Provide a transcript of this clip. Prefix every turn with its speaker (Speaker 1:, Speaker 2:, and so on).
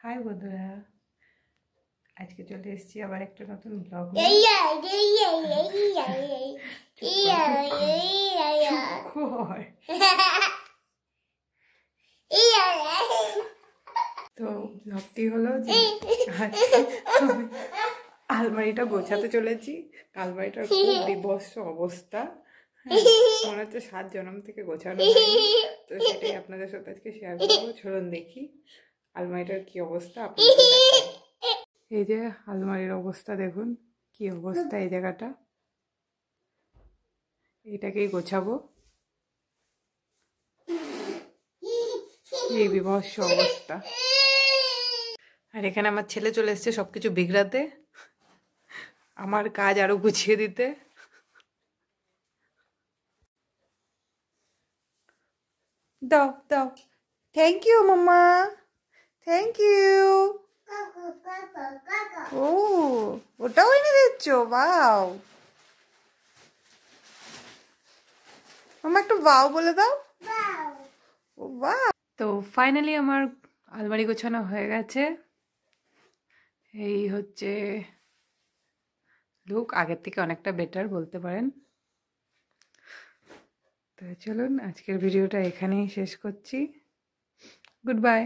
Speaker 1: High বন্ধুরা, আজকে চলে এসেছি আবার একটা নতুন ব্লগ নিয়ে। তো ব্লগটি হলো যে আমি আলমারিটা গোছাতে চলেছি। আলমারিটার খুব বিভৎস অবস্থা, মনে হচ্ছে 7 জন্ম থেকে গোছানো হয়নি। তো সেটাই আপনাদের সাথে আজকে শেয়ার করবো। চলুন দেখি আলমারিটার কি অবস্থা। আপনাদের এই যে আলমারির অবস্থা দেখুন, কি অবস্থা। এই জায়গাটা, এটাকেই গোছাবো। এই বিভৎস অবস্থা। আর এখানে আমার ছেলে চলে এসছে সবকিছু বিগড়াতে, আমার কাজ আরো গুছিয়ে দিতে। দাও দাও, thank you mamma, thank you. ও, ওটাও এনে দিচ্ছ, বাও। মাম্মা একটু বাও বলে দাও। ও বাও। তো ফাইনালি আমার আলমারি গোছানো হয়ে গেছে। এই হচ্ছে লুক, আগের থেকে অনেকটা বেটার বলতে পারেন। তো চলুন আজকের ভিডিওটা এখানেই শেষ করছি। Good bye.